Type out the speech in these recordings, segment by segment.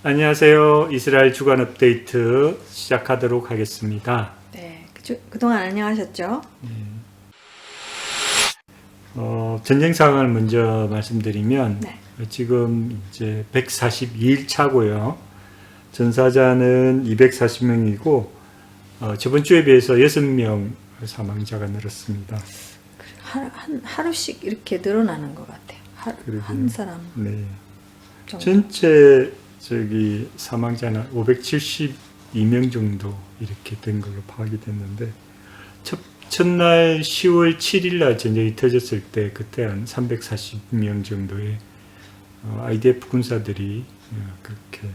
안녕하세요. 이스라엘 주간 업데이트 시작하도록 하겠습니다. 네, 그동안 안녕하셨죠? 전쟁 상황을 먼저 말씀드리면 네. 지금 이제 142일 차고요. 전사자는 240명이고 저번 주에 비해서 6명 사망자가 늘었습니다. 하루씩 이렇게 늘어나는 것 같아요. 한 사람 네. 정도. 전체 사망자는 572명 정도 이렇게 된 걸로 파악이 됐는데 첫날 10월 7일 날 전쟁이 터졌을 때 그때 한 340명 정도의 IDF 군사들이 그렇게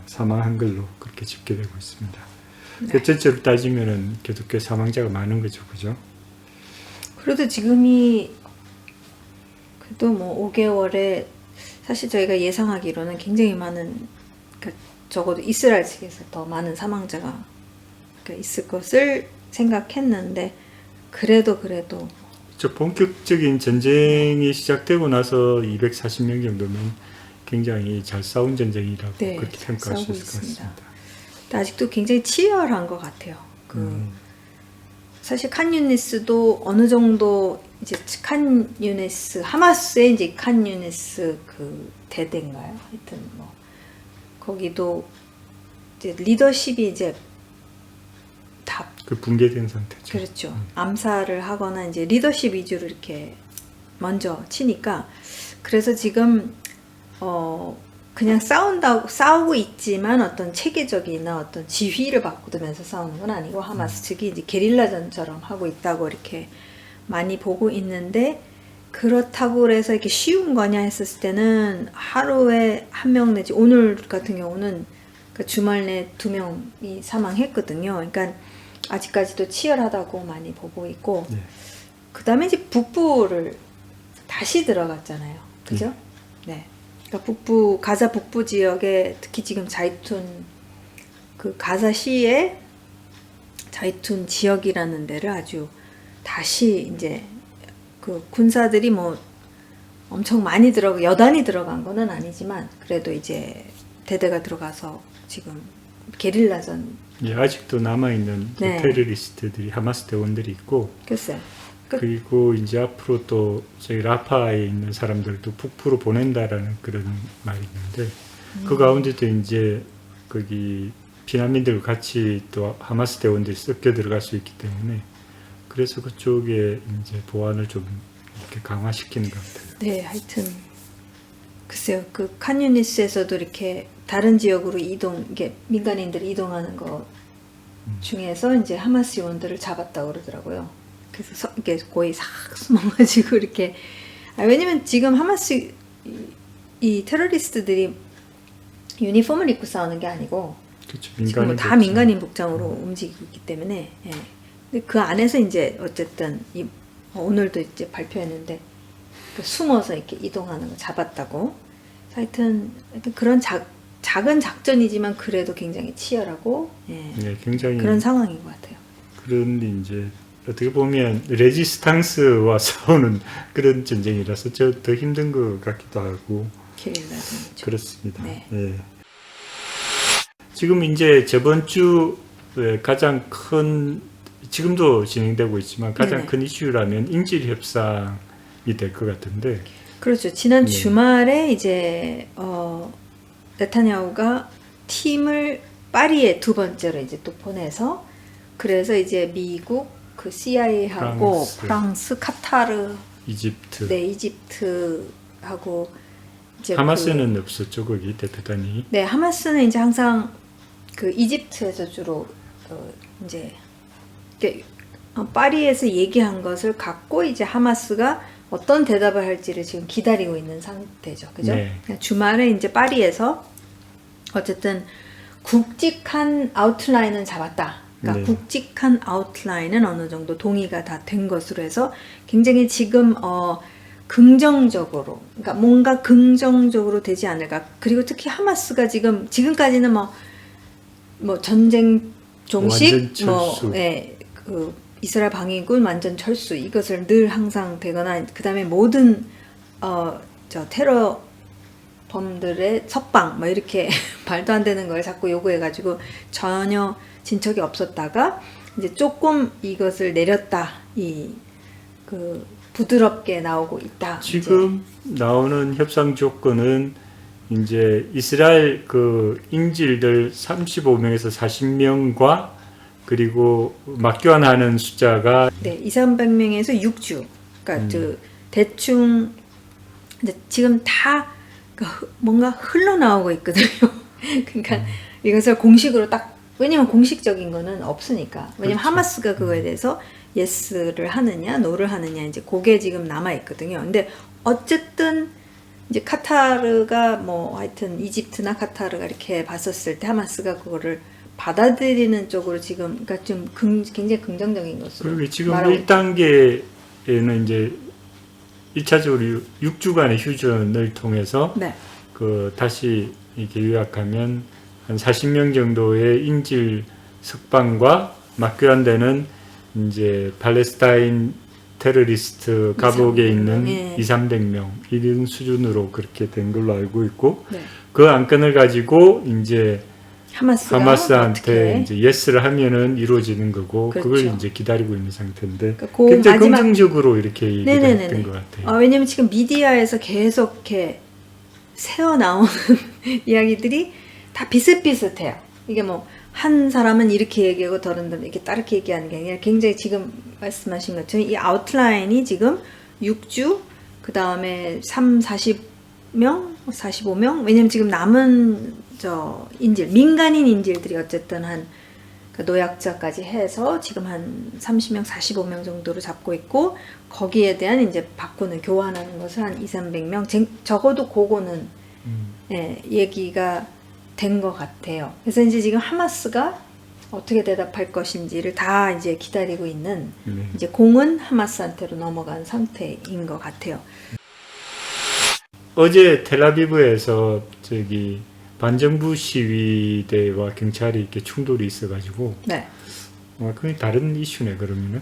사망한 걸로 그렇게 집계되고 있습니다. 네. 전체로 따지면은 계속 사망자가 많은 거죠, 그죠? 그래도 지금이 그래도 뭐 5개월에 사실 저희가 예상하기로는 굉장히 많은, 그러니까 적어도 이스라엘 측에서 더 많은 사망자가 있을 것을 생각했는데 그래도 본격적인 전쟁이 시작되고 나서 240명 정도면 굉장히 잘 싸운 전쟁이라고 네, 그렇게 잘 평가할 수 싸우고 있을 것 있습니다. 같습니다. 아직도 굉장히 치열한 것 같아요. 사실 칸 유니스도 어느 정도 이제 칸 유니스 하마스의 이제 칸 유니스 그 대대인가요? 하여튼 뭐 거기도 이제 리더십이 이제 다 붕괴된 상태죠. 그렇죠. 암살을 하거나 이제 리더십 위주로 이렇게 먼저 치니까 그래서 지금 그냥 싸우고 있지만 어떤 체계적이나 어떤 지휘를 바꾸면서 싸우는 건 아니고 하마스 측이 이제 게릴라전처럼 하고 있다고 이렇게 많이 보고 있는데 그렇다고 해서 이렇게 쉬운 거냐 했을 때는 하루에 한 명 내지 오늘 같은 경우는 그 주말 내 2명이 사망했거든요. 그러니까 아직까지도 치열하다고 많이 보고 있고 네. 그 다음에 이제 북부를 다시 들어갔잖아요. 그죠? 네. 그러니까 가자 북부 지역에 특히 지금 자이툰 그 가자시의 자이툰 지역이라는 데를 아주 다시 이제 그 군사들이 뭐 엄청 많이 여단이 들어간 거는 아니지만 그래도 이제 대대가 들어가서 지금 게릴라전. 예, 아직도 남아있는 네. 테러리스트들이 하마스 대원들이 있고 글쎄. 그리고 이제 앞으로 또 저희 라파에 있는 사람들도 북부로 보낸다라는 그런 말이 있는데 그 가운데도 이제 거기 피난민들과 같이 또 하마스 대원들이 섞여 들어갈 수 있기 때문에 그래서 그쪽에 이제 보안을 좀 이렇게 강화시키는 것 같아요. 네, 하여튼 글쎄요. 그 칸유니스에서도 이렇게 다른 지역으로 이게 민간인들이 이동하는 것 중에서 이제 하마스 요원들을 잡았다고 그러더라고요. 그래서 이게 거의 싹 숨어가지고 이렇게 왜냐면 지금 하마스 이 테러리스트들이 유니폼을 입고 싸우는 게 아니고 그렇죠. 지금 다 민간인 복장으로 움직이고 있기 때문에 예. 근데 그 안에서 이제 어쨌든 오늘도 이제 발표했는데 숨어서 이렇게 이동하는 거 잡았다고. 하여튼 그런 작은 작전이지만 그래도 굉장히 치열하고 예. 네, 굉장히 그런 상황인 것 같아요. 그런 이제 어떻게 보면 레지스탕스와 싸우는 그런 전쟁이라서 더 힘든 것 같기도 하고 게릴라전이죠. 그렇습니다. 네. 예. 지금 이제 저번 주 가장 큰 지금도 진행되고 있지만 가장 네네. 큰 이슈라면 인질 협상이 될 것 같은데 그렇죠. 지난 주말에 이제 네타냐후가 팀을 파리에 두 번째로 이제 또 보내서 그래서 이제 미국 그 CIA하고 프랑스, 카타르, 이집트, 네, 이집트하고 이제 하마스는 없었죠 거기 대표단이. 네, 하마스는 이제 항상 그 이집트에서 주로 이제 파리에서 얘기한 것을 갖고 이제 하마스가 어떤 대답을 할지를 지금 기다리고 있는 상태죠. 그죠? 네. 주말에 이제 파리에서 어쨌든 굵직한 아웃라인은 잡았다. 그러니까 네. 굵직한 아웃라인은 어느 정도 동의가 다 된 것으로 해서 굉장히 지금 긍정적으로, 그러니까 뭔가 긍정적으로 되지 않을까. 그리고 특히 하마스가 지금까지는 뭐 전쟁 종식, 그 이스라엘 방위군 완전 철수 이것을 늘 항상 되거나 그 다음에 모든 테러 범들의 석방 뭐 이렇게 말도 안 되는 걸 자꾸 요구해가지고 전혀 진척이 없었다가 이제 조금 이것을 내렸다 그 부드럽게 나오고 있다. 지금 나오는 협상 조건은 이제 이스라엘 그 인질들 35명에서 40명과 그리고 맞교환하는 숫자가 네, 2,300명에서 6주. 그러니까 대충 근데 지금 다 뭔가 흘러나오고 있거든요. 그러니까 이것을 공식으로 딱 왜냐면 공식적인 거는 없으니까. 왜냐면 그렇죠. 하마스가 그거에 대해서 예스를 하느냐, 노를 하느냐 이제 그게 지금 남아 있거든요. 근데 어쨌든 이제 카타르가 뭐 하여튼 이집트나 카타르가 이렇게 봤었을 때 하마스가 그거를 받아들이는 쪽으로 지금 그러니까 좀 굉장히 긍정적인 것으로 그리고 지금 말하고 있죠. 1단계에는 이제 1차적으로 6주간의 휴전을 통해서 네. 그 다시 이렇게 요약하면 한 40명 정도의 인질 석방과 맞교환되는 이제 팔레스타인 테러리스트 감옥에 있는 예. 2,300명 이런 수준으로 그렇게 된 걸로 알고 있고 네. 그 안건을 가지고 이제 하마스가 하마스한테 어떻게 이제 예스를 하면은 이루어지는 거고 그렇죠. 그걸 이제 기다리고 있는 상태인데 그러니까 그 굉장히 마지막- 긍정적으로 이렇게 얘기가 네네네네. 했던 것 같아요. 왜냐면 지금 미디어에서 계속 이렇게 새어 나오는 이야기들이 다 비슷비슷해요. 이게 뭐 한 사람은 이렇게 얘기하고 다른 사람은 이렇게 다르게 얘기하는 게 아니라 굉장히 지금 말씀하신 것처럼 이 아웃라인이 지금 6주 그 다음에 40명, 45명 왜냐면 지금 남은 민간인 인질들이 어쨌든 그 노약자까지 해서 지금 한 30명, 45명 정도로 잡고 있고 거기에 대한 이제 바꾸는 교환하는 것을 한 2,300명 적어도 그거는 예, 얘기가 된 것 같아요. 그래서 이제 지금 하마스가 어떻게 대답할 것인지를 다 이제 기다리고 있는 이제 공은 하마스한테로 넘어간 상태인 것 같아요. 어제 텔아비브에서 저기 반정부 시위대와 경찰이 이렇게 충돌이 있어가지고 네. 그게 다른 이슈네 그러면은.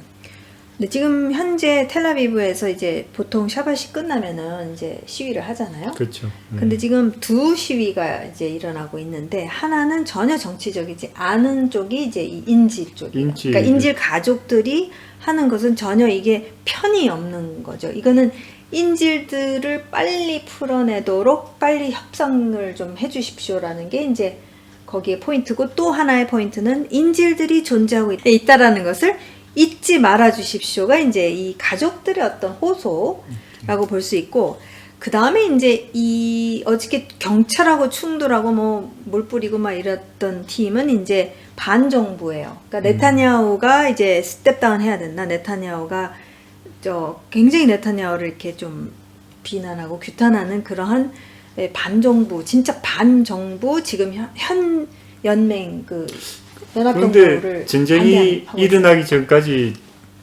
근데 지금 현재 텔아비브에서 이제 보통 샤bat이 끝나면은 이제 시위를 하잖아요. 그렇죠. 근데 지금 두 시위가 이제 일어나고 있는데 하나는 전혀 정치적이지 않은 쪽이 이제 이 인질 쪽이에요. 그러니까 인질 가족들이 하는 것은 전혀 이게 편이 없는 거죠. 이거는 인질들을 빨리 풀어내도록 빨리 협상을 좀 해주십시오라는 게 이제 거기에 포인트고 또 하나의 포인트는 인질들이 존재하고 있다라는 것을 잊지 말아 주십시오가 이제 이 가족들의 어떤 호소라고 볼 수 있고 그 다음에 이제 이 어저께 경찰하고 충돌하고 뭐 물 뿌리고 막 이랬던 팀은 이제 반정부예요. 그러니까 네타냐후가 이제 스텝다운 해야 된다. 네타냐후가 굉장히 네타냐후를 이렇게 좀 비난하고 규탄하는 그러한 반정부 진짜 반정부 지금 현 연맹 그 그런데 전쟁이 일어나기 전까지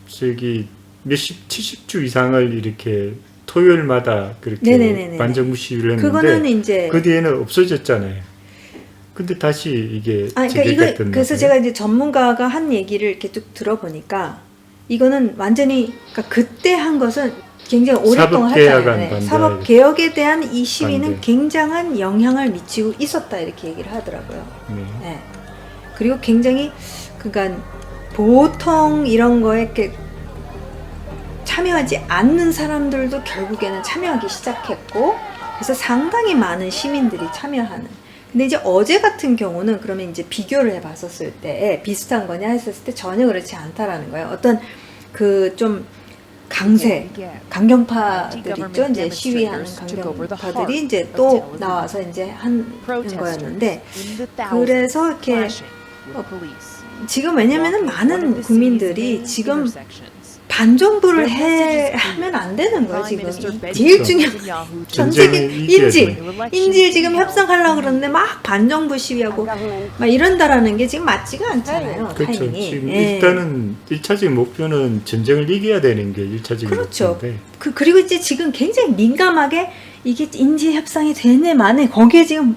저기 몇십 70주 이상을 이렇게 토요일마다 그렇게 네네네네. 반정부 시위를 했는데 그거는 이제 그 뒤에는 없어졌잖아요. 근데 다시 이게 그러니까 이거 그래서 제가 이제 전문가가 한 얘기를 이렇게 쭉 들어보니까 이거는 완전히 그러니까 그때 한 것은 굉장히 오랫동안 했잖아요. 사법 개혁에 대한 이 시위는 반대. 굉장한 영향을 미치고 있었다 이렇게 얘기를 하더라고요. 네. 네. 그리고 굉장히 그러니까 보통 이런 거에 이렇게 참여하지 않는 사람들도 결국에는 참여하기 시작했고 그래서 상당히 많은 시민들이 참여하는. 근데 이제 어제 같은 경우는 그러면 이제 비교를 해봤었을 때 비슷한 거냐 했었을 때 전혀 그렇지 않다라는 거예요. 어떤 그 좀 강경파들 있죠. 이제 시위하는 강경파들이 이제 또 나와서 이제 하는 거였는데 그래서 이렇게 지금 왜냐면은 많은 국민들이 지금 반정부를 하면 안 되는 거예요. 지금 제일 중요한 전 세계 인질 지금 협상하려고 그러는데 막 반정부 시위하고 막 이런다라는 게 지금 맞지가 않잖아요. 그렇죠. 타이밍이. 지금 일단은 1차적인 목표는 전쟁을 이겨야 되는 게 1차적인 그렇죠. 목표인데 그리고 이제 지금 굉장히 민감하게 이게 인질 협상이 되네 마네 거기에 지금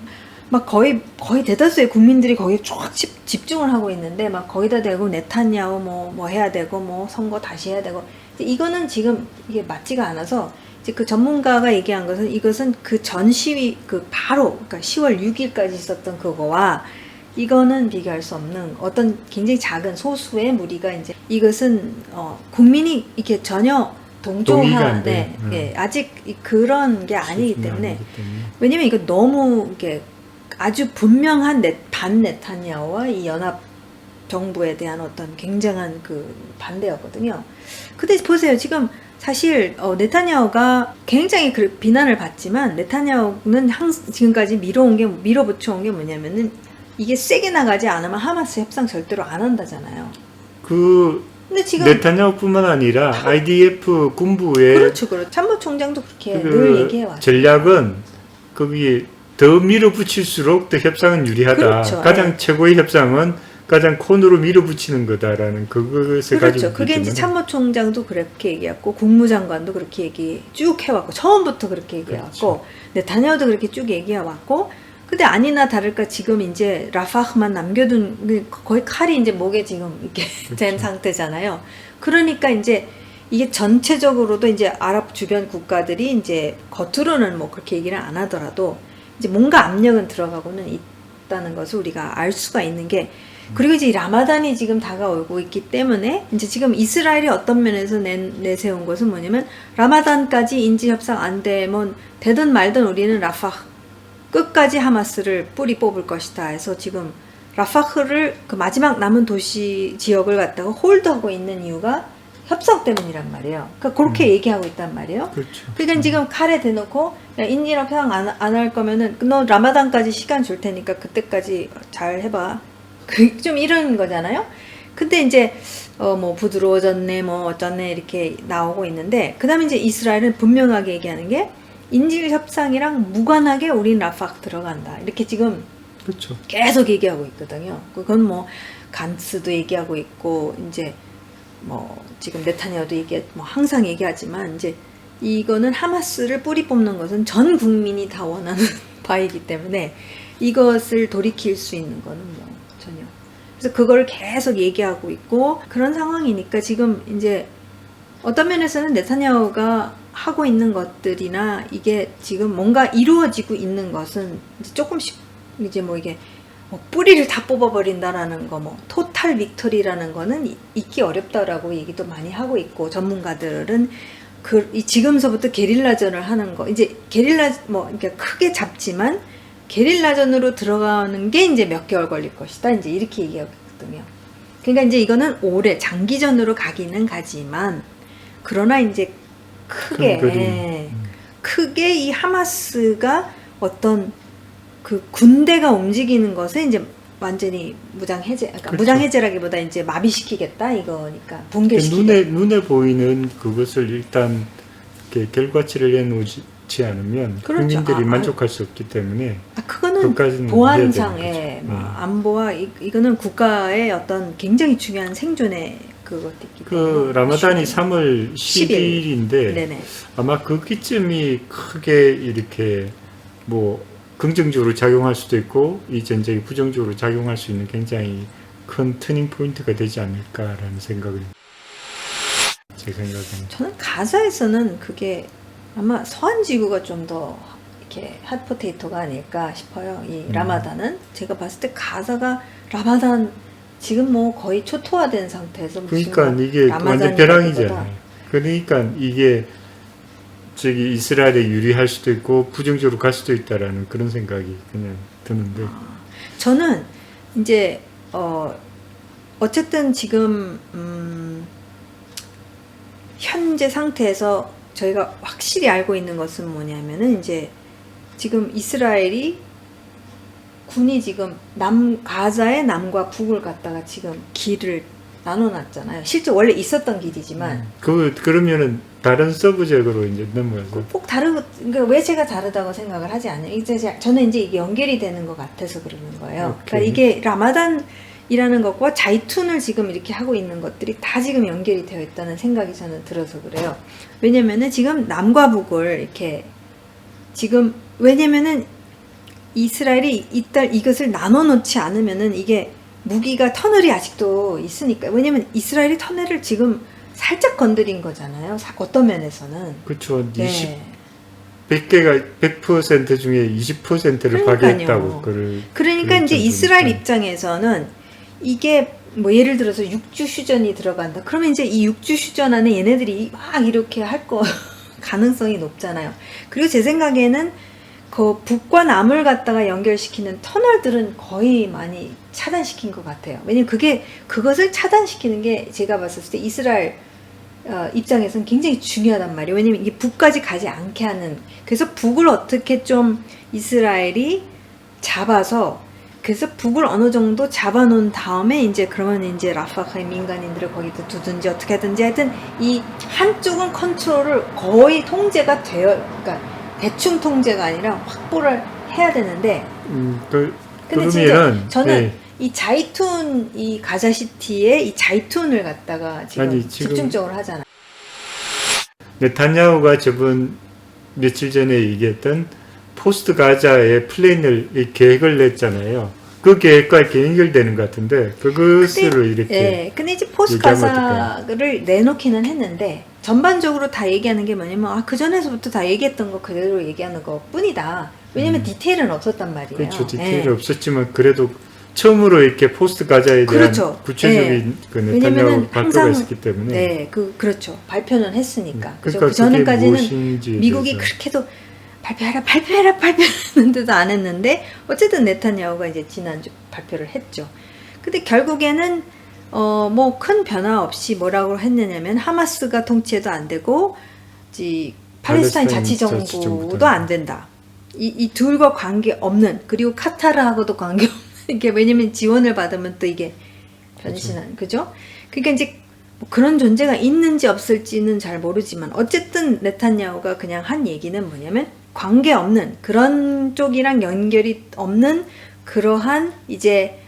막 거의 대다수의 국민들이 거기에 쫙 집중을 하고 있는데 막 거기다 대고 네타냐후 뭐 해야 되고 뭐 선거 다시 해야 되고 이거는 지금 이게 맞지가 않아서 이제 그 전문가가 얘기한 것은 이것은 그 전 시위 그 바로 그러니까 10월 6일까지 있었던 그거와 이거는 비교할 수 없는 어떤 굉장히 작은 소수의 무리가 이제 이것은 국민이 이게 전혀 동의가 안 돼. 예, 아직 그런 게 아니기 때문에 아니기 때문에. 왜냐면 이거 너무 이게 아주 분명한 반 네타냐후와 이 연합 정부에 대한 어떤 굉장한 그 반대였거든요. 근데 보세요. 지금 사실 네타냐후가 굉장히 비난을 받지만 네타냐후는 지금까지 밀어붙여온 게 뭐냐면은 이게 세게 나가지 않으면 하마스 협상 절대로 안 한다잖아요. 근데 지금 네타냐후뿐만 아니라 IDF 군부의 그렇죠. 참모총장도 그렇게 늘 얘기해왔죠. 전략은 거기 더 밀어붙일수록 더 협상은 유리하다. 그렇죠. 가장 최고의 협상은 가장 콘으로 밀어붙이는 거다라는 그것을 가지고 그렇죠. 그게 이제 참모총장도 그렇게 얘기했고 국무장관도 그렇게 얘기 쭉 해왔고 처음부터 그렇게 얘기해왔고 그렇죠. 네타냐후도 그렇게 쭉 얘기해왔고 근데 아니나 다를까 지금 이제 라파흐만 남겨둔 거의 칼이 이제 목에 지금 이렇게 그렇죠. 된 상태잖아요. 그러니까 이제 이게 전체적으로도 이제 아랍 주변 국가들이 이제 겉으로는 뭐 그렇게 얘기를 안 하더라도 이제 뭔가 압력은 들어가고는 있다는 것을 우리가 알 수가 있는 게 그리고 이제 이 라마단이 지금 다가오고 있기 때문에 이제 지금 이스라엘이 어떤 면에서 내세운 것은 뭐냐면 라마단까지 인지 협상 안 되면 되든 말든 우리는 라파흐 끝까지 하마스를 뿌리 뽑을 것이다 해서 지금 라파흐를 그 마지막 남은 도시 지역을 갖다가 홀드하고 있는 이유가 협상 때문이란 말이에요. 그러니까 그렇게 얘기하고 있단 말이에요. 그렇죠. 그러니까 지금 칼에 대놓고 인지 협상 안 할 거면은 너 라마단까지 시간 줄 테니까 그때까지 잘 해봐. 좀 이런 거잖아요. 근데 이제 뭐 부드러워졌네 뭐 어쩌네 이렇게 나오고 있는데 그다음에 이제 이스라엘은 분명하게 얘기하는 게 인질 협상이랑 무관하게 우린 라파흐 들어간다. 이렇게 지금 그렇죠. 계속 얘기하고 있거든요. 그건 뭐 간스도 얘기하고 있고 이제 뭐 지금 네타냐후도 뭐 항상 얘기하지만 이제 이거는 하마스를 뿌리 뽑는 것은 전 국민이 다 원하는 바이기 때문에 이것을 돌이킬 수 있는 거는 뭐 전혀. 그래서 그걸 계속 얘기하고 있고 그런 상황이니까 지금 이제 어떤 면에서는 네타냐후가 하고 있는 것들이나 이게 지금 뭔가 이루어지고 있는 것은 이제 조금씩 이제 뭐 이게 뭐 뿌리를 다 뽑아버린다라는 거, 뭐 토탈 빅토리라는 거는 있기 어렵다라고 얘기도 많이 하고 있고 전문가들은 지금서부터 게릴라전을 하는 거 이제 게릴라 뭐 이렇게 크게 잡지만 게릴라전으로 들어가는 게 이제 몇 개월 걸릴 것이다 이제 이렇게 얘기하거든요. 그러니까 이제 이거는 오래 장기전으로 가기는 가지만 그러나 이제 크게 이 하마스가 어떤 그 군대가 움직이는 것을 이제 완전히 무장해제, 그러니까 그렇죠. 무장해제라기보다 이제 마비시키겠다 이거니까 붕괴시키겠다. 눈에 보이는 그것을 일단 이렇게 결과치를 내놓지 않으면 그렇죠. 국민들이 만족할 수 없기 때문에 그거는 그것까지는 보안상의 해야 되는 거죠. 안보와 이거는 국가의 어떤 굉장히 중요한 생존의 그것도 있기 때문에 그 라마단이 3월 10일인데 네네. 아마 그기쯤이 크게 이렇게 뭐 긍정적으로 작용할 수도 있고 이 전쟁이 부정적으로 작용할 수 있는 굉장히 큰 터닝 포인트가 되지 않을까라는 생각을 제 생각에는 저는 가사에서는 그게 아마 서한 지구가 좀 더 이렇게 핫포테이토가 아닐까 싶어요. 이 라마단은 제가 봤을 때 가사가 라마단 지금 뭐 거의 초토화된 상태에서 무슨 그러니까 이게 완전 벼랑이잖아요. 그러니까 이게 저기 이스라엘에 유리할 수도 있고 부정적으로 갈 수도 있다라는 그런 생각이 그냥 드는데 저는 이제 어쨌든 지금 현재 상태에서 저희가 확실히 알고 있는 것은 뭐냐면은 이제 지금 이스라엘이 군이 지금 가자의 남과 북을 갖다가 지금 길을 나눠놨잖아요. 실제 원래 있었던 길이지만 그러면은 다른 서브 지역으로 이제 넘어가서 꼭 그러니까 왜 제가 다르다고 생각을 하지 않아요. 이제 저는 이제 이게 연결이 되는 것 같아서 그러는 거예요. 오케이. 그러니까 이게 라마단이라는 것과 자이툰을 지금 이렇게 하고 있는 것들이 다 지금 연결이 되어 있다는 생각이 저는 들어서 그래요. 왜냐면은 지금 남과 북을 이렇게 지금 왜냐면은 이스라엘이 이것을 나눠 놓지 않으면은 이게 무기가 터널이 아직도 있으니까. 왜냐면 이스라엘이 터널을 지금 살짝 건드린 거잖아요. 어떤 면에서는. 그렇죠. 네. 100개가 100% 중에 20%를 그러니까요. 파괴했다고. 그러니까 이제 이스라엘 입장에서는 이게 뭐 예를 들어서 6주 휴전이 들어간다. 그러면 이제 이 6주 휴전 안에 얘네들이 막 이렇게 할 거 가능성이 높잖아요. 그리고 제 생각에는 그 북과 남을 갖다가 연결시키는 터널들은 거의 많이 차단시킨 것 같아요. 왜냐면 그것을 차단시키는 게 제가 봤을 때 이스라엘 입장에서는 굉장히 중요하단 말이에요. 왜냐면 이게 북까지 가지 않게 하는. 그래서 북을 어떻게 좀 이스라엘이 잡아서, 그래서 북을 어느 정도 잡아놓은 다음에 이제 그러면 이제 라파의 민간인들을 거기다 두든지 어떻게 하든지 하여튼 이 한쪽은 컨트롤을 거의 통제가 그러니까 대충 통제가 아니라 확보를 해야 되는데. 근데 진짜 저는 네. 이 자이툰, 이 가자시티의 이 자이툰을 갖다가 지금 집중적으로 하잖아요. 네타냐후가 저번 며칠 전에 얘기했던 포스트 가자의 플랜을 계획을 냈잖아요. 그 계획과 이렇게 연결되는 것 같은데 그것을 이렇게. 네, 근데 이제 포스트 가자를 내놓기는 했는데 전반적으로 다 얘기하는 게 뭐냐면 그 전에서부터 다 얘기했던 거 그대로 얘기하는 것 뿐이다. 왜냐면 디테일은 없었단 말이에요. 그렇죠. 디테일은 없었지만 그래도 처음으로 이렇게 포스트 가자에 대한 구체적인 그 네타냐후 발표가 있었기 때문에. 네, 그렇죠. 발표는 했으니까. 그러니까 그 전에까지는 미국이 그렇게도 발표했는데도 안 했는데 어쨌든 네타냐후가 이제 지난주 발표를 했죠. 근데 결국에는 뭐 큰 변화 없이 뭐라고 했느냐면 하마스가 통치해도 안 되고 팔레스타인 자치정부도 안 된다. 이 둘과 관계 없는, 그리고 카타르하고도 관계 없는. 이게 왜냐면 지원을 받으면 또 이게 변신한, 그죠? 그러니까 이제 뭐 그런 존재가 있는지 없을지는 잘 모르지만 어쨌든 네타냐후가 그냥 한 얘기는 뭐냐면 관계 없는, 그런 쪽이랑 연결이 없는 그러한 이제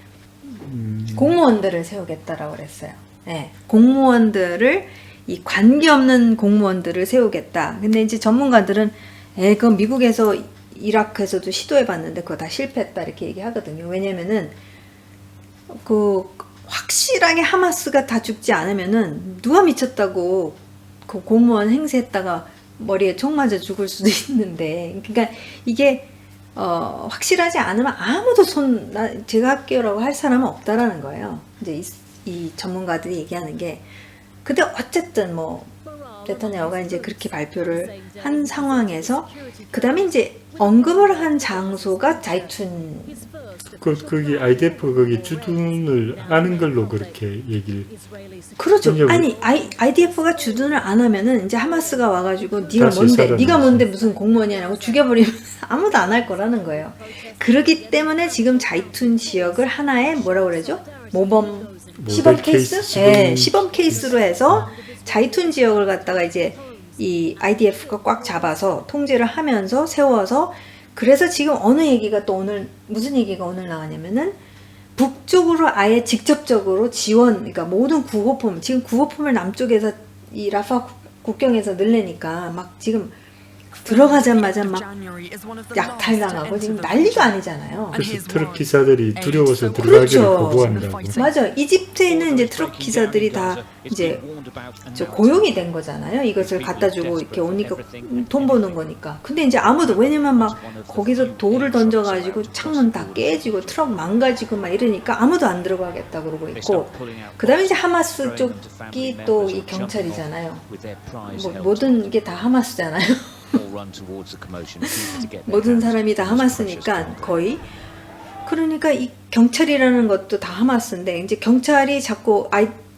공무원들을 세우겠다라고 그랬어요. 네, 공무원들을, 이 관계 없는 공무원들을 세우겠다. 근데 이제 전문가들은 그건 미국에서 이라크에서도 시도해봤는데 그거 다 실패했다 이렇게 얘기하거든요. 왜냐면은 확실하게 하마스가 다 죽지 않으면은 누가 미쳤다고 그 공무원 행세했다가 머리에 총 맞아 죽을 수도 있는데, 그러니까 이게 확실하지 않으면 아무도 제가 할게요라고 할 사람은 없다라는 거예요. 이제 이 전문가들이 얘기하는 게. 근데 어쨌든 뭐 네타냐후가 이제 그렇게 발표를 한 상황에서 그다음에 이제 언급을 한 장소가 자이툰. 거기 IDF 거기 주둔을 하는 걸로 그렇게 얘기를. 그렇죠. 아니 IDF가 주둔을 안 하면은 이제 하마스가 와가지고 네가 뭔데 무슨 공무원이냐고 죽여버리면 아무도 안 할 거라는 거예요. 그렇기 때문에 지금 자이툰 지역을 하나의 뭐라고 그러죠? 모범 시범 케이스? 네, 시범 케이스로 해서 자이툰 지역을 갖다가 이제 이 IDF가 꽉 잡아서 통제를 하면서 세워서, 그래서 지금 어느 얘기가 또 오늘, 무슨 얘기가 오늘 나왔냐면은 북쪽으로 아예 직접적으로 지원, 그러니까 모든 구호품, 지금 구호품을 남쪽에서 이 라파 국경에서 늘리니까 막 지금 들어가자마자 막 약탈당하고 지금 난리가 아니잖아요. 그래서 트럭 기사들이 두려워서 들어가기를 거부한다고. 맞아. 이집트에 있는 이제 트럭 기사들이 다 이제 고용이 된 거잖아요. 이것을 갖다 주고 이렇게 오니까 돈 버는 거니까. 근데 이제 아무도, 왜냐면 막 거기서 돌을 던져가지고 창문 다 깨지고 트럭 망가지고 막 이러니까 아무도 안 들어가겠다 그러고 있고. 그 다음에 이제 하마스 쪽이 또 이 경찰이잖아요. 뭐 모든 게 다 하마스잖아요. 모든 사람이 다 하마스니까 거의. 그러니까 이 경찰이라는 것도 다 하마스인데 이제 경찰이 자꾸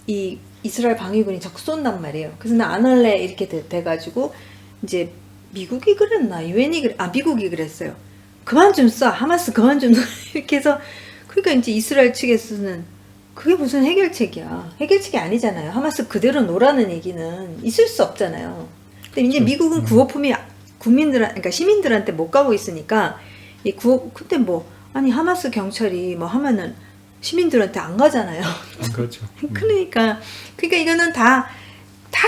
이 이스라엘 방위군이 자꾸 쏜단 말이에요. 그래서 나 안 할래 이렇게 돼가지고 이제 미국이 그랬나 유엔이 미국이 그랬어요. 그만 좀 쏴, 하마스 그만 좀 이렇게 해서. 그러니까 이제 이스라엘 측에서는 그게 무슨 해결책이야. 해결책이 아니잖아요. 하마스 그대로 놓으라는 얘기는 있을 수 없잖아요. 근데 이제 미국은 구호품이 그러니까 시민들한테 못 가고 있으니까 근데 뭐 아니 하마스 경찰이 뭐 하면은 시민들한테 안 가잖아요. 안 가죠. 그러니까 이거는 다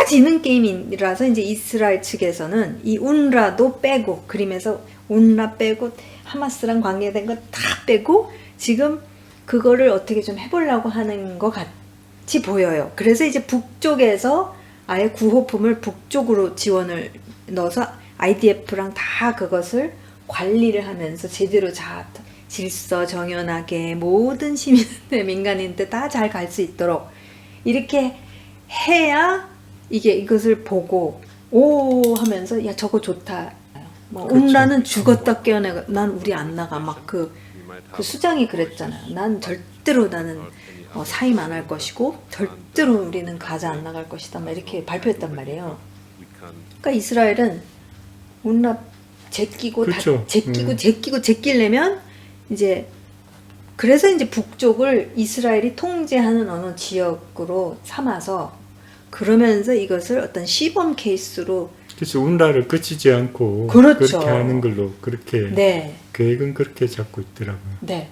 지는 게임이라서 이제 이스라엘 측에서는 이 운라도 빼고, 그러면서 온라 빼고 하마스랑 관계된 거 다 빼고 지금 그거를 어떻게 좀 해보려고 하는 것 같이 보여요. 그래서 이제 북쪽에서 아예 구호품을 북쪽으로 지원을 넣어서 IDF랑 다 그것을 관리를 하면서 제대로 질서 정연하게 모든 시민들 민간인들 다 잘 갈 수 있도록 이렇게 해야 이것을 보고 오 하면서 야 저거 좋다. 뭐 그렇죠. 온라는 죽었다 깨어나가 난 우리 안 나가 막 그 수장이 그랬잖아요. 난 절대로 나는 사임 안 할 것이고 절대로 우리는 가자 안 나갈 것이다. 막 이렇게 발표했단 말이에요. 그러니까 이스라엘은 온라 제끼고 그렇죠. 제끼려면 이제 그래서 이제 북쪽을 이스라엘이 통제하는 어느 지역으로 삼아서 그러면서 이것을 어떤 시범 케이스로 그래서 운라를 그치지 않고 그렇죠. 그렇게 하는 걸로 그렇게 네. 계획은 그렇게 잡고 있더라고요. 네.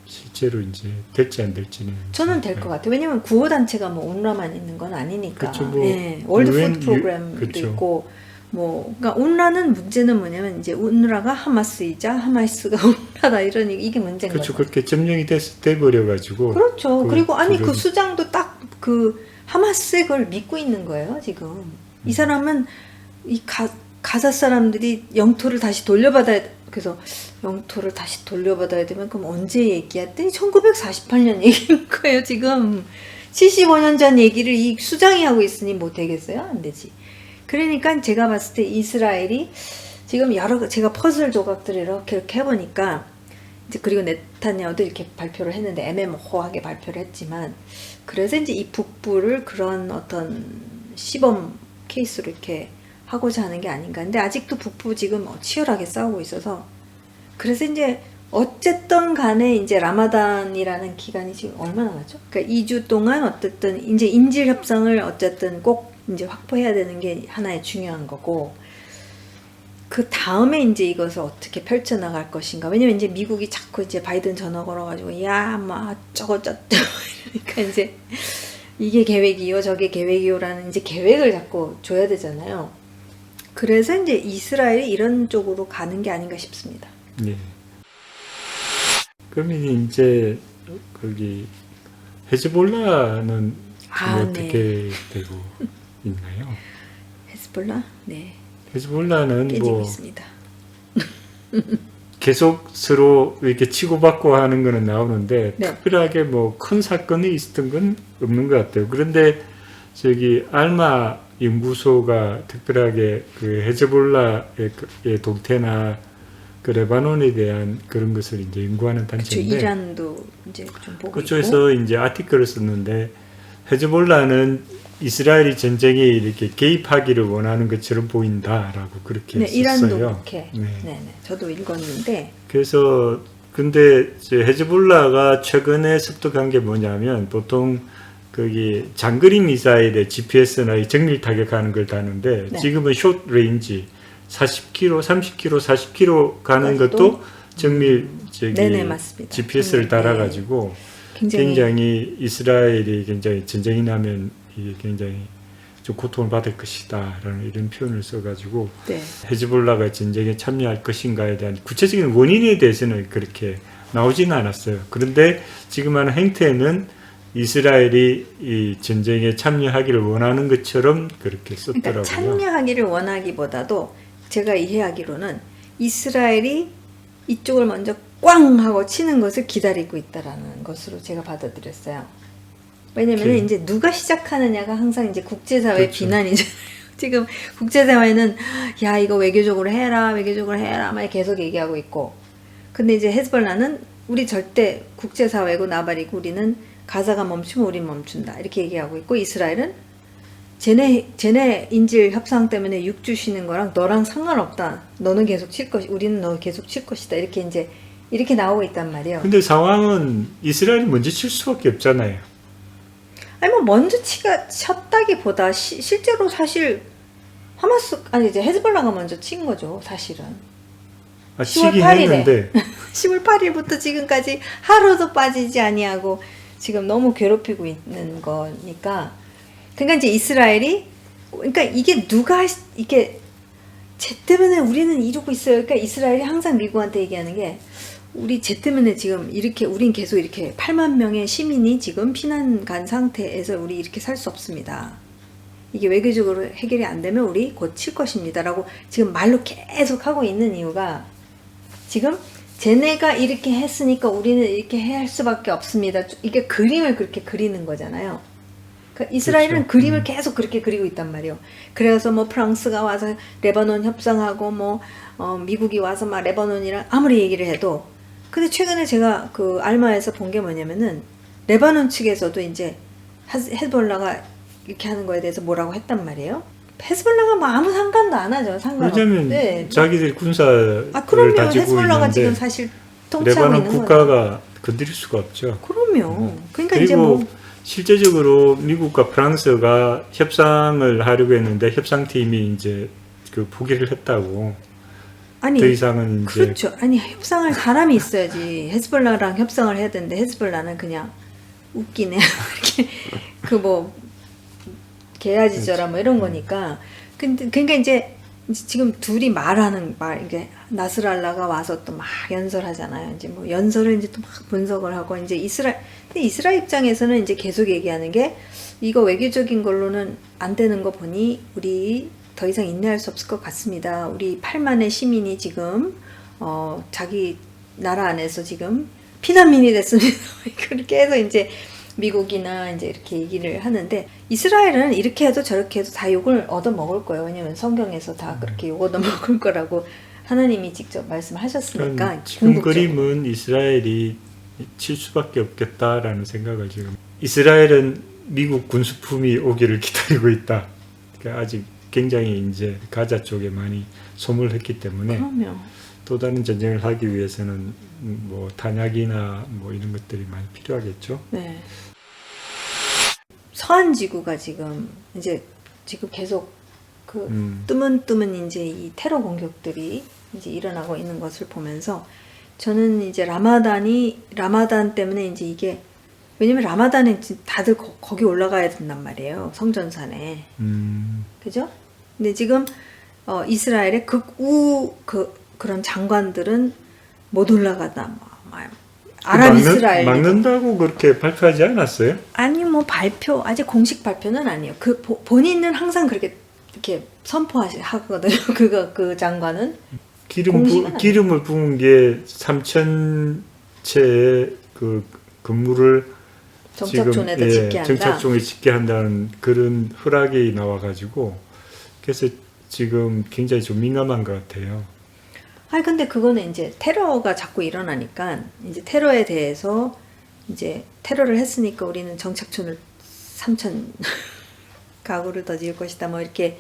실제로 이제 될지 안 될지는 저는 될 것 같아요. 왜냐면 구호 단체가 뭐 온라만 있는 건 아니니까. 그렇죠. 뭐 네. 월드 UN 푸드 프로그램도 그렇죠. 있고 뭐 그러니까 온라는 문제는 뭐냐면 이제 온라가 하마스이자 하마스가 온라다 이런 이게 문제인 그렇죠. 거죠. 그렇게 점령이 돼 버려 가지고 그렇죠. 그리고 아니 그 그런- 수장도 딱 그 하마스의 그걸 믿고 있는 거예요, 지금. 이 사람은 이 가사 사람들이 영토를 다시 돌려받아야 그래서 영토를 다시 돌려받아야 되면 그럼 언제 얘기했더니 1948년 얘기인 거예요, 지금. 75년 전 얘기를 이 수장이 하고 있으니 뭐 되겠어요? 안 되지. 그러니까 제가 봤을 때 이스라엘이 지금 제가 퍼즐 조각들을 이렇게 해보니까 이제 그리고 네타냐후도 이렇게 발표를 했는데 애매모호하게 발표를 했지만 그래서 이제 이 북부를 그런 어떤 시범 케이스로 이렇게 하고자 하는 게 아닌가. 근데 아직도 북부 지금 치열하게 싸우고 있어서 그래서 이제 어쨌든 간에 이제 라마단이라는 기간이 지금 얼마나 나죠? 그러니까 2주 동안 어쨌든 이제 인질 협상을 어쨌든 꼭 이제 확보해야 되는 게 하나의 중요한 거고 그 다음에 이제 이것을 어떻게 펼쳐나갈 것인가. 왜냐면 이제 미국이 자꾸 이제 바이든 전화 걸어가지고, 야, 뭐, 저거, 그러니까 이제 이게 계획이요, 저게 계획이요라는 이제 계획을 자꾸 줘야 되잖아요. 그래서 이제 이스라엘이 이런 쪽으로 가는 게 아닌가 싶습니다. 네. 그러면 이제 거기 헤즈볼라는 어떻게 되고 있나요? 헤즈볼라? 네. 헤즈볼라는 깨지고 뭐 있습니다. 계속 서로 이렇게 치고받고 하는 거는 나오는데 네. 특별하게 뭐 큰 사건이 있었던 건 없는 것 같아요. 그런데 저기 알마 연구소가 특별하게 그 헤즈볼라의 동태나 그 레바논에 대한 그런 것을 이제 연구하는 그렇죠. 단체인데 이란도 이제 좀 보고 그쪽에서 이제 아티클을 썼는데 헤즈볼라는 이스라엘이 전쟁에 이렇게 개입하기를 원하는 것처럼 보인다라고 그렇게 네, 이란도 썼어요. 그렇게. 네. 네, 저도 읽었는데 그래서 근데 이제 헤즈볼라가 최근에 습득한 게 뭐냐면 보통 거기 장거리 미사일에 GPS나 정밀 타격하는 걸 다는데 네. 지금은 숏 레인지 40km, 30km, 40km 가는 그것도? 것도 정밀 저기 네네, 맞습니다. GPS를 정밀, 달아가지고 굉장히 이스라엘이 굉장히 전쟁이 나면 이게 굉장히 좀 고통을 받을 것이다라는 이런 표현을 써가지고 네. 헤즈볼라가 전쟁에 참여할 것인가에 대한 구체적인 원인에 대해서는 그렇게 나오지는 않았어요. 그런데 지금 하는 행태는 이스라엘이 이 전쟁에 참여하기를 원하는 것처럼 그렇게 썼더라고요. 그러니까 참여하기를 원하기보다도 제가 이해하기로는 이스라엘이 이쪽을 먼저 꽝 하고 치는 것을 기다리고 있다라는 것으로 제가 받아들였어요. 왜냐면 오케이. 이제 누가 시작하느냐가 항상 이제 국제사회의 그렇죠. 비난이잖아요. 지금 국제사회는 야 이거 외교적으로 해라 막 계속 얘기하고 있고 근데 이제 헤즈볼라는 우리 절대 국제사회고 나발이고 우리는 가사가 멈추면 우린 멈춘다 이렇게 얘기하고 있고 이스라엘은 쟤네 인질 협상 때문에 육 주시는 거랑 너랑 상관없다. 너는 계속 칠 것이 우리는 너 계속 칠 것이다. 이렇게 이제 이렇게 나오고 있단 말이에요. 근데 상황은 이스라엘이 먼저 칠 수밖에 없잖아요. 아니 뭐 먼저 쳤다기보다 실제로 사실 하마스 아니 이제 헤즈볼라가 먼저 친 거죠 사실은. 10월 치긴 8일에. 했는데 10월 8일부터 지금까지 하루도 빠지지 아니하고 지금 너무 괴롭히고 있는 거니까. 그러니까 이제 이스라엘이 그러니까 이게 누가 이게 쟤 때문에 우리는 이러고 있어요. 그러니까 이스라엘이 항상 미국한테 얘기하는 게 우리 쟤 때문에 지금 이렇게 우린 계속 이렇게 8만 명의 시민이 지금 피난 간 상태에서 우리 이렇게 살 수 없습니다. 이게 외교적으로 해결이 안 되면 우리 곧 칠 것입니다. 라고 지금 말로 계속 하고 있는 이유가 지금 쟤네가 이렇게 했으니까 우리는 이렇게 해야 할 수밖에 없습니다. 이게 그림을 그렇게 그리는 거잖아요. 그러니까 이스라엘은 그렇죠. 그림을 계속 그렇게 그리고 있단 말이에요. 그래서 뭐 프랑스가 와서 레바논 협상하고 뭐 미국이 와서 막 레바논이랑 아무리 얘기를 해도 근데 최근에 제가 그 알마에서 본 게 뭐냐면은 레바논 측에서도 이제 헤즈볼라가 이렇게 하는 거에 대해서 뭐라고 했단 말이에요. 헤즈볼라가 뭐 아무 상관도 안 하죠. 상관없. 왜냐면 네. 자기들이 군사를 그럼요. 가지고 헤즈볼라가 있는데 지금 사실 통치하고 레바논 있는 거죠. 국가가 건드릴 수가 없죠. 그럼요. 그러니까 그리고 이제 뭐 실제적으로 미국과 프랑스가 협상을 하려고 했는데 협상팀이 이제 그 포기를 했다고. 아니 더 이상은 이제 그렇죠. 아니 협상할 사람이 있어야지. 헤즈볼라랑 협상을 해야 되는데 헤즈볼라는 그냥 웃기네. 이렇게 그 뭐 개야지져라 뭐 이런 거니까. 근데 그러니까 이제 지금 둘이 말하는 말 이게 나스랄라가 와서 또 막 연설하잖아요. 이제 뭐 연설을 이제 또 막 분석을 하고 이제 근데 이스라엘 입장에서는 이제 계속 얘기하는 게 이거 외교적인 걸로는 안 되는 거 보니 우리 더 이상 인내할 수 없을 것 같습니다. 우리 8만의 시민이 지금 자기 나라 안에서 지금 피난민이 됐습니다. 그렇게 해서 이제 미국이나 이제 이렇게 얘기를 하는데 이스라엘은 이렇게 해도 저렇게 해도 다 욕을 얻어 먹을 거예요. 왜냐면 성경에서 다 그렇게 욕 얻어 먹을 거라고 하나님이 직접 말씀하셨으니까. 지금 궁극적으로. 그림은 이스라엘이 칠 수밖에 없겠다라는 생각을 지금 이스라엘은 미국 군수품이 오기를 기다리고 있다. 그러니까 아직 굉장히 이제 가자 쪽에 많이 소모를 했기 때문에 그럼요. 또 다른 전쟁을 하기 위해서는 뭐 탄약이나 뭐 이런 것들이 많이 필요하겠죠. 네. 서한 지구가 지금 지금 계속 그 뜨문뜨문 이제 이 테러 공격들이 이제 일어나고 있는 것을 보면서 저는 이제 라마단 때문에 이제 이게 왜냐면 라마단에 다들 거기 올라가야 된단 말이에요. 성전산에. 그죠? 근데 지금 이스라엘의 그런 장관들은 못 올라가다. 아랍이스라엘 막는다고 그렇게 발표하지 않았어요? 아니 뭐 발표 아직 공식 발표는 아니에요. 그 본인은 항상 그렇게 이렇게 선포하거든요. 그 장관은 기름을 부은 게 3,000채의 그 건물을 정착촌에다 짓게 한다. 정착촌에 짓게 한다는 그런 허락이 나와가지고 그래서 지금 굉장히 좀 민감한 것 같아요. 아니 근데 그거는 이제 테러가 자꾸 일어나니까 이제 테러에 대해서 이제 테러를 했으니까 우리는 정착촌을 3,000 가구를 더 지을 것이다 뭐 이렇게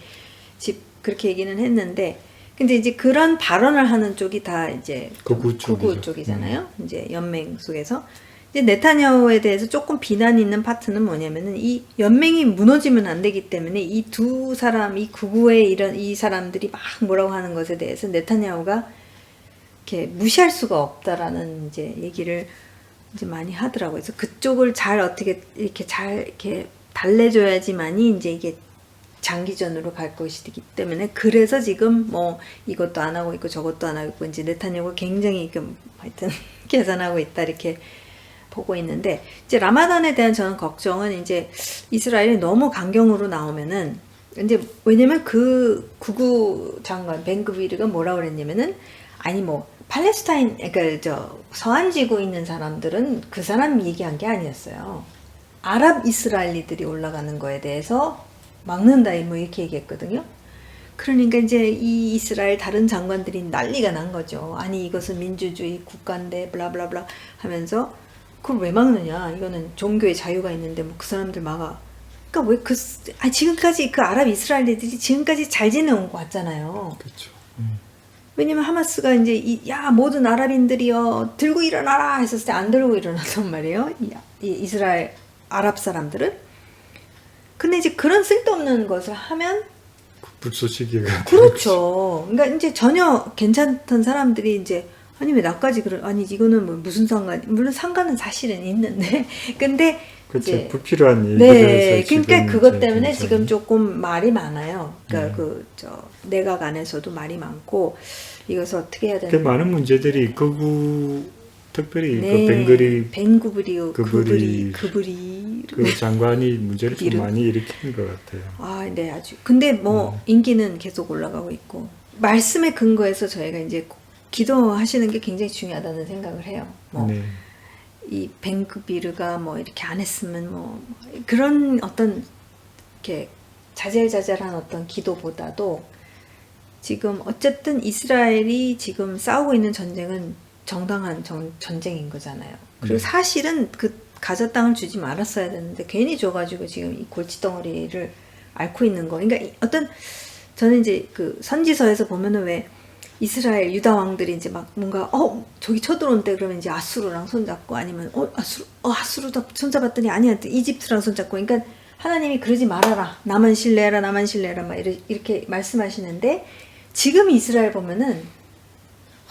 그렇게 얘기는 했는데 근데 이제 그런 발언을 하는 쪽이 다 이제 극우 쪽이잖아요. 이제 연맹 속에서 이제 네타냐후에 대해서 조금 비난 있는 파트는 뭐냐면은 이 연맹이 무너지면 안 되기 때문에 이 두 사람, 이 극우의 이 사람들이 막 뭐라고 하는 것에 대해서 네타냐후가 이렇게 무시할 수가 없다라는 이제 얘기를 이제 많이 하더라고요. 그래서 그쪽을 잘 어떻게 이렇게 잘 이렇게 달래줘야지만이 이제 이게 장기전으로 갈 것이기 때문에 그래서 지금 뭐 이것도 안 하고 있고 저것도 안 하고 있고 이제 네타냐후가 굉장히 하여튼 계산하고 있다 이렇게 보고 있는데 이제 라마단에 대한 저는 걱정은 이제 이스라엘이 너무 강경으로 나오면은 이제 왜냐면 그 구구 장관 벤그비르가 뭐라고 그랬냐면은 아니 뭐 팔레스타인 그러니까 저 서한 지구에 있는 사람들은 그 사람 얘기한 게 아니었어요. 아랍 이스라엘리들이 올라가는 거에 대해서 막는다 뭐 이렇게 얘기했거든요. 그러니까 이제 이 이스라엘 다른 장관들이 난리가 난 거죠. 아니 이것은 민주주의 국가인데 블라블라블라 하면서 그걸 왜 막느냐? 이거는 종교의 자유가 있는데 뭐 그 사람들 막아. 그러니까 왜 지금까지 그 아랍 이스라엘리들이 지금까지 잘 지내온 거 같잖아요. 그렇죠. 왜냐면 하마스가 이제 모든 아랍인들이요 들고 일어나라 했었을 때 안 들고 일어났단 말이에요. 이 이스라엘 아랍 사람들은. 근데 이제 그런 쓸데없는 것을 하면 불쏘시개가 그렇죠. 그러니까 이제 전혀 괜찮던 사람들이 이제 아니 왜 나까지 아니 이거는 뭐 무슨 상관 물론 상관은 사실은 있는데 근데 그렇죠. 이제 불필요한 얘기들에서 네, 그러니까 지금 그것 이제 때문에 굉장히 지금 조금 말이 많아요. 그러니까 네. 내각 안에서도 말이 많고 이것을 어떻게 해야 그 되는 많은 문제들이 특별히 그 네, 벵그리 벵구브리오 그불이 그불이 그 장관이 문제를 좀 이름. 많이 일으키는 것 같아요. 아, 네, 아주. 근데 뭐 인기는 계속 올라가고 있고 말씀에 근거해서 저희가 이제 기도하시는 게 굉장히 중요하다는 생각을 해요. 뭐 네. 이 뱅크비르가 뭐 이렇게 안 했으면 뭐 그런 어떤 이렇게 자잘자잘한 어떤 기도보다도 지금 어쨌든 이스라엘이 지금 싸우고 있는 전쟁은 정당한 전쟁인 거잖아요. 그리고 네. 사실은 그 가자 땅을 주지 말았어야 되는데 괜히 줘가지고 지금 이 골칫덩어리를 앓고 있는 거. 그러니까 어떤 저는 이제 그 선지서에서 보면은 왜 이스라엘 유다 왕들이 이제 막 뭔가 저기 쳐들어온 때 그러면 이제 아수르랑 손잡고 아니면 아수르다 손잡았더니 아니야 이집트랑 손잡고 그러니까 하나님이 그러지 말아라 나만 신뢰해라 나만 신뢰해라 막 이렇게 말씀하시는데 지금 이스라엘 보면은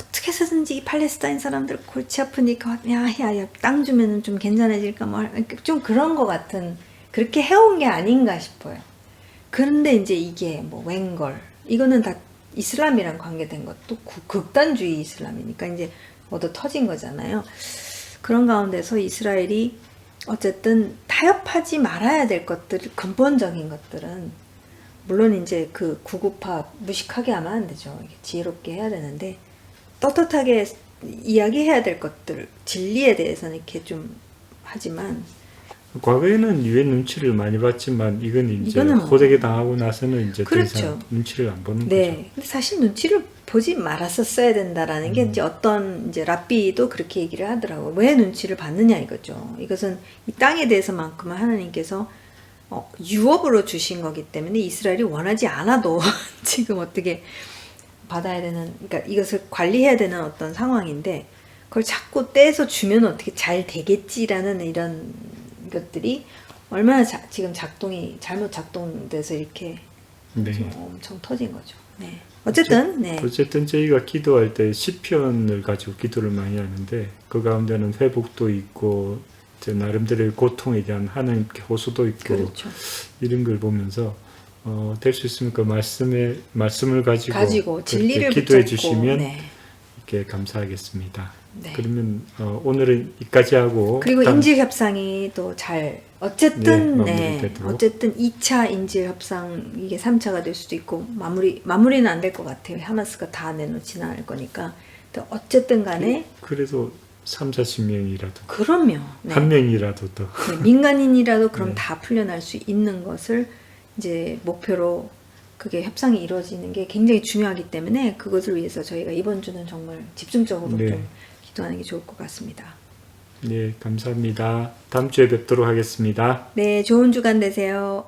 어떻게 해서든지 이 팔레스타인 사람들 골치 아프니까 야야야 땅 주면은 좀 괜찮아질까 뭐 좀 그런 거 같은 그렇게 해온 게 아닌가 싶어요. 그런데 이제 이게 뭐 웬걸 이거는 다 이슬람이랑 관계된 것도 극단주의 이슬람이니까 이제 얻어 터진 거잖아요. 그런 가운데서 이스라엘이 어쨌든 타협하지 말아야 될 것들 근본적인 것들은 물론 이제 그 구구파 무식하게 하면 안 되죠. 지혜롭게 해야 되는데 떳떳하게 이야기해야 될 것들 진리에 대해서는 이렇게 좀 하지만 과거에는 유엔 눈치를 많이 봤지만 이거는 이제 이거는 뭐- 호되게 당하고 나서는 이제 더 그렇죠. 이상 눈치를 안 보는 네. 거죠. 근데 사실 눈치를 보지 말았었어야 된다라는 게 이제 어떤 이제 랍비도 그렇게 얘기를 하더라고요. 왜 눈치를 봤느냐 이거죠. 이것은 이 땅에 대해서만큼은 하나님께서 유업으로 주신 거기 때문에 이스라엘이 원하지 않아도 지금 어떻게 받아야 되는, 그러니까 이것을 관리해야 되는 어떤 상황인데 그걸 자꾸 떼서 주면 어떻게 잘 되겠지라는 이런 것들이 얼마나 지금 잘못 작동돼서 이렇게 네. 지금 엄청 터진 거죠. 네. 어쨌든 네. 어쨌든 저희가 기도할 때 시편을 가지고 기도를 많이 하는데 그 가운데는 회복도 있고 저 나름대로의 고통에 대한 하나님께 호소도 있고 그렇죠. 이런 걸 보면서 될 수 있으면 그 말씀을 가지고 그렇게 진리를 기도해 붙잡고 주시면 네. 이렇게 감사하겠습니다. 네. 그러면 오늘은 여기까지 하고 그리고 다음- 인질 협상이 또 잘 어쨌든 네, 마무리되도록. 어쨌든 2차 인질 협상 이게 3차가 될 수도 있고 마무리는 안 될 것 같아요. 하마스가 다 내놓지는 않을 거니까. 근데 어쨌든 간에 그래도 30-40명이라도 그럼요. 네. 한 명이라도 더 네, 민간인이라도 그럼 네. 다 풀려날 수 있는 것을 이제 목표로 그게 협상이 이루어지는 게 굉장히 중요하기 때문에 그것을 위해서 저희가 이번 주는 정말 집중적으로 네. 좀 기도하는 게 좋을 것 같습니다. 네, 감사합니다. 다음 주에 뵙도록 하겠습니다. 네, 좋은 주간 되세요.